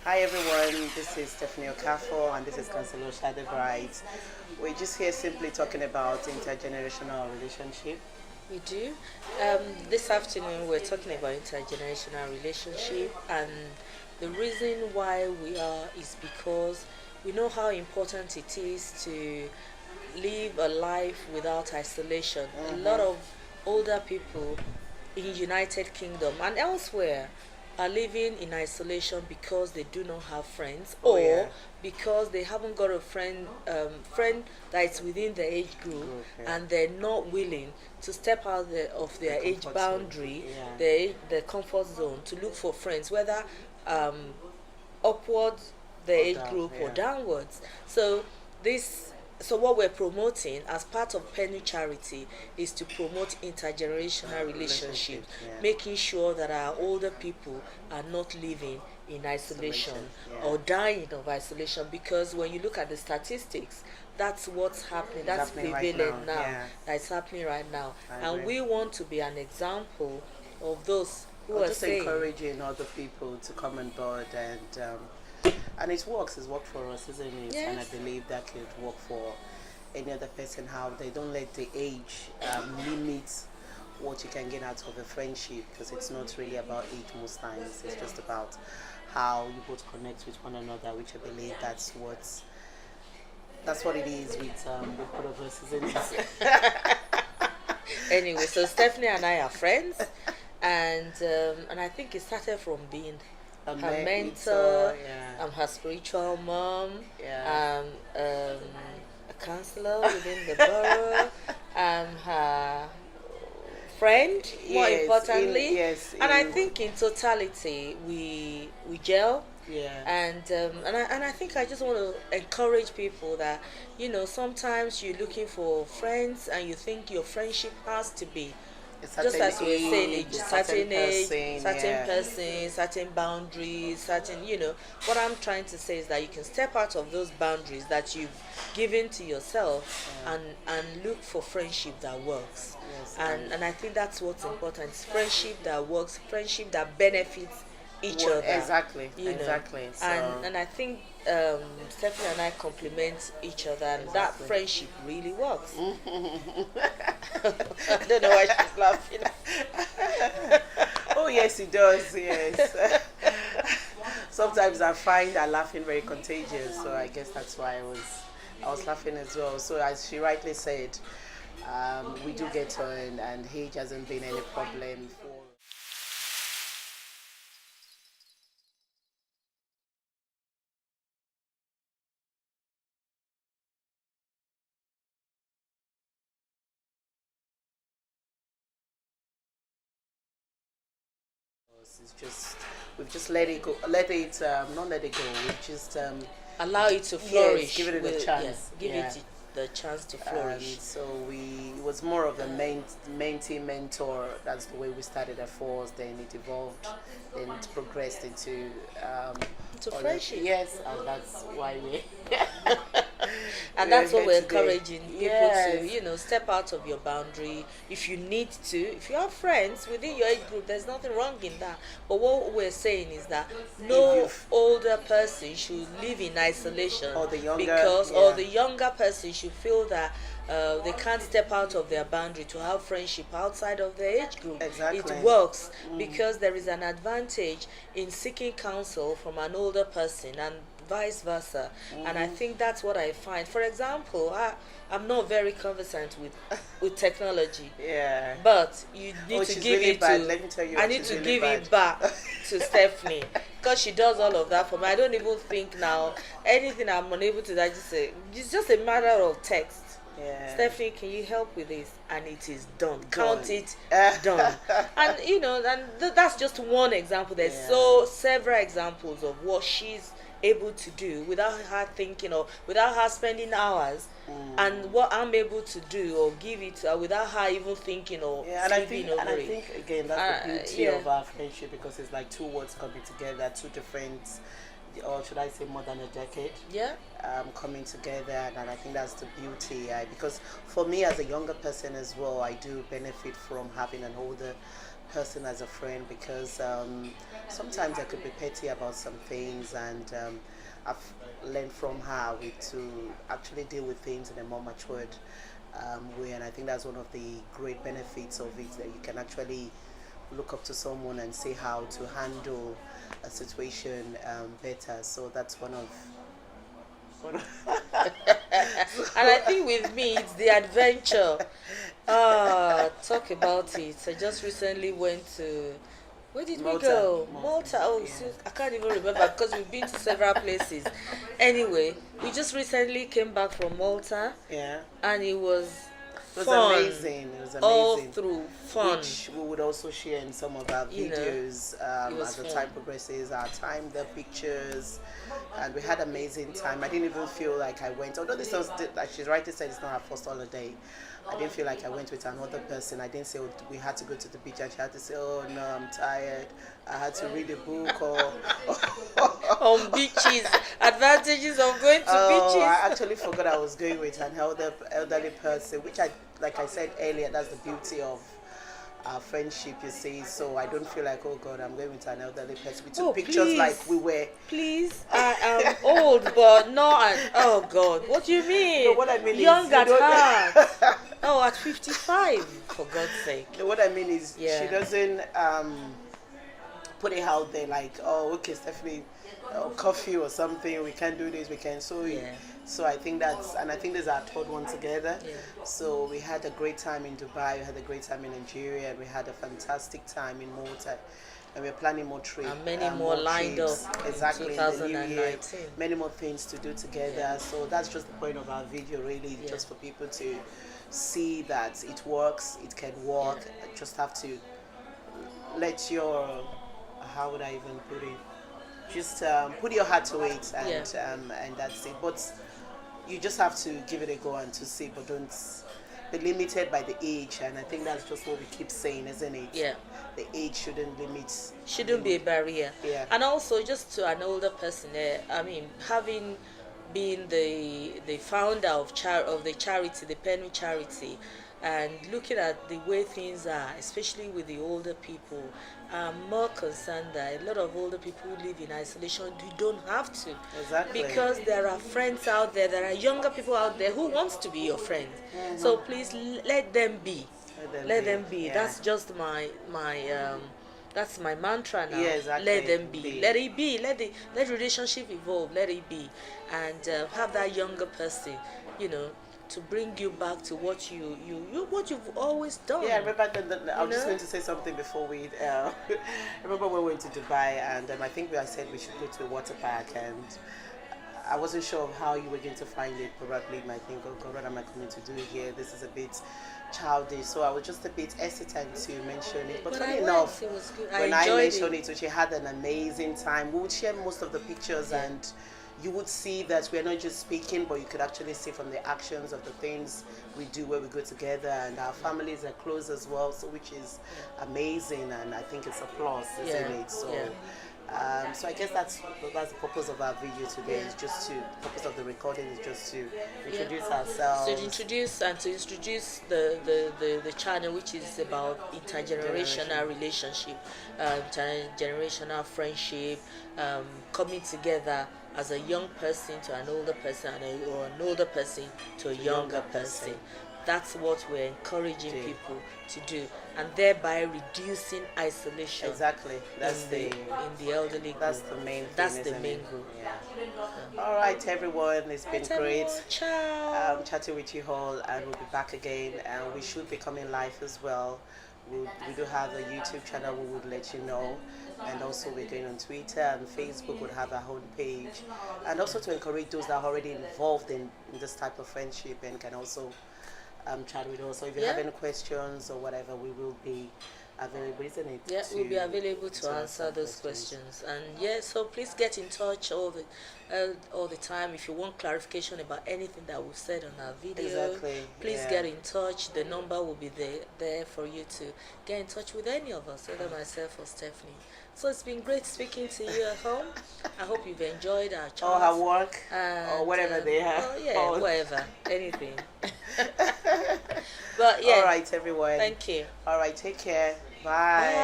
Hi everyone, this is Stephanie Okafo and this is Cllr Sade. We're just here simply talking about intergenerational relationship. We do. This afternoon, we're talking about intergenerational relationship, and the reason why we are is because we know how important it is to live a life without isolation. A lot of older people in United Kingdom and elsewhere are living in isolation because they do not have friends, Oh, or yeah. because they haven't got a friend that is within the age group, Yeah. and they're not willing to step out of their The age comfort zone. boundary, Yeah. the comfort zone, to look for friends, whether um, upwards the Or age down, group or yeah. downwards. This so what we're promoting as part of Penny Charity is to promote intergenerational relationships, yeah. making sure that our older people are not living in isolation Yeah. or dying of isolation, because when you look at the statistics, that's what's happening, that's happening right prevalent now, now, yeah. that's happening right now. I And agree. we want to be an example of those who Or are just saying, encouraging other people to come on board and it works. It's worked for us, isn't it? And I yes, believe that could work for any other person. How they don't let the age limit what you can get out of a friendship, because it's not really about age most times. It's just about how you both connect with one another, which I believe that's what it is with both of us, isn't it? anyway, so Stephanie and I are friends, and I think it started from being A her mentor, mentor. yeah. I'm her spiritual mom. Yeah. A counselor within the borough. I'm her friend, more Yes, importantly. yes, And I think in totality, we gel. yeah. And I think I just want to encourage people that, sometimes you're looking for friends and you think your friendship has to be A just certain as we were saying, age, a a certain age, person, certain yeah. person, certain boundaries, what I'm trying to say is that you can step out of those boundaries that you've given to yourself, Yeah. and look for friendship that works. Yes, And I think that's what's important. It's friendship that works, friendship that benefits each Well, other. exactly, you know exactly. So and I think Stephanie and I complement each other, and that Exactly. friendship really works. I don't know why she's laughing. oh yes, it does. Yes. Sometimes I find that laughing very contagious, so I guess that's why I was laughing as well. So as she rightly said, we do get on, and age hasn't been any problem for. It's just we've just let it go, not let it go. We've just Allow it to yes, flourish. give it a With, chance. give Yeah. it the chance to flourish. So it was more of a mentee mentor. That's the way we started at first. Then it evolved, then it progressed into To other- friendship. Yes, and that's why we. And we're that's what here we're today. encouraging people Yes. to, step out of your boundary if you need to. If you have friends within your age group, there's nothing wrong in that. But what we're saying is that no you've- older person should live in isolation, Or the younger, or yeah. the younger person should feel that they can't step out of their boundary to have friendship outside of their age group. Exactly. It works because there is an advantage in seeking counsel from an older person, and vice versa. And I think that's what I find. For example, I'm not very conversant with technology, Yeah. but you need Oh, to she's give really it bad. to. Let me tell you, I need she's to really give bad. it back to Stephanie, because she does all of that for me. I don't even think now anything I'm unable to. I just say it's just a matter of text. Yeah. Stephanie, can you help with this? And it is done. Done. Count it done. And that's just one example. There's Yeah. so several examples of what she's able to do without her thinking, or without her spending hours, and what I'm able to do or give it without her even thinking or Yeah, and I sleeping think, over and I it. think again that's the beauty Yeah. of our friendship, because it's like two words coming together, two different, or should I say more than a decade, Yeah. coming together, and I think that's the beauty. Because for me as a younger person as well, I do benefit from having an older person as a friend because sometimes I could be petty about some things, and I've learned from her to actually deal with things in a more matured way, and I think that's one of the great benefits of it, that you can actually look up to someone and see how to handle a situation better. So that's one of And I think with me, it's the adventure. Talk about it. I just recently went to. Where did we Malta. go? Malta. Malta. Oh, Yeah. I can't even remember because we've been to several places. Anyway, we just recently came back from Malta, Yeah, and it was it was fun. amazing. It was All amazing. through fun. Which we would also share in some of our You know, videos it was as the fun. time progresses, our time, the pictures, and we had amazing time. I didn't even feel like I went, although this was, like she rightly said, it's not her first holiday. I didn't feel like I went with another person. I didn't say, oh, we had to go to the beach, and she had to say, oh no, I'm tired, I had to read a book, or On beaches, advantages of going to oh, beaches. I actually forgot I was going with an elderly person, which like I said earlier, that's the beauty of our friendship, you see. So I don't feel like, oh God, I'm going with an elderly person. We took Oh, pictures please. like we were. Please, I am old, but not. Oh God, what do you mean? No, what I mean young is, at heart. Oh, at 55, for God's sake. No, what I mean is, Yeah. she doesn't put it out there like, oh, okay, Stephanie, coffee or something. We can do this. We can. So, Yeah. so I think and I think this is our third one together. Yeah. So we had a great time in Dubai. We had a great time in Nigeria, and we had a fantastic time in Malta. And we're planning more trips. And many more lined trips. up Exactly, in in the new year. 2019. Many more things to do together. Yeah. So that's just the point of our video, really, Yeah. just for people to see that it works, it can work. Yeah. You just have to let your, how would I even put it? Just put your heart to it, and that's it. But you just have to give it a go and to see, but don't be limited by the age. And I think that's just what we keep saying, isn't it? Yeah. The age shouldn't limit. Shouldn't be a barrier. Yeah. And also, just to an older person, I mean, having been the founder of the charity, the Penny Charity, and looking at the way things are, especially with the older people, I'm more concerned that a lot of older people who live in isolation, you don't have to. Exactly. Because there are friends out there, there are younger people out there who wants to be your friend. Mm-hmm. So please let them be. Let them be. Yeah. That's just that's my mantra now. Yeah, exactly. Let them be. Let it be. Let the relationship evolve. Let it be, and have that younger person, to bring you back to what what you've always done. Yeah, I remember. I was just going to say something before we. I remember when we went to Dubai, and I think I said we should go to a water park, and I wasn't sure of how you were going to find it. Probably you might think, oh God, what am I coming to do here? This is a bit childish. So I was just a bit hesitant to mention it. But funny enough, it was good. when I mentioned it, she had an amazing time. We would share most of the pictures, and you would see that we're not just speaking, but you could actually see from the actions of the things we do where we go together, and our families are close as well, so which is amazing, and I think it's a plus, isn't it? So. So I guess that's the purpose of our video today. Is just the purpose of the recording is just to introduce ourselves. To introduce the channel, which is about intergenerational relationship, intergenerational friendship, coming together as a young person to an older person, or an older person to a younger person. That's what we're encouraging people to do, and thereby reducing isolation. Exactly. That's in the elderly group. That's the main thing. That's the main goal. Yeah. All right, everyone. It's been great. Ciao. Chatting with you all, and we'll be back again. And we should be coming live as well. We do have a YouTube channel. We would let you know. And also we're going on Twitter and Facebook. Would have our own page, and also to encourage those that are already involved in this type of friendship and can also chat with us. So if you have any questions or whatever, we will be available, isn't it? Yeah, we'll be available to answer those questions. And so please get in touch all the time if you want clarification about anything that we've said on our video. Exactly. Please get in touch. The number will be there for you to get in touch with any of us, whether myself or Stephanie. So it's been great speaking to you at home. I hope you've enjoyed our chat. Or her work, or whatever they have. Oh yeah, whatever, anything. But yeah. All right, everyone. Thank you. All right, take care. Bye.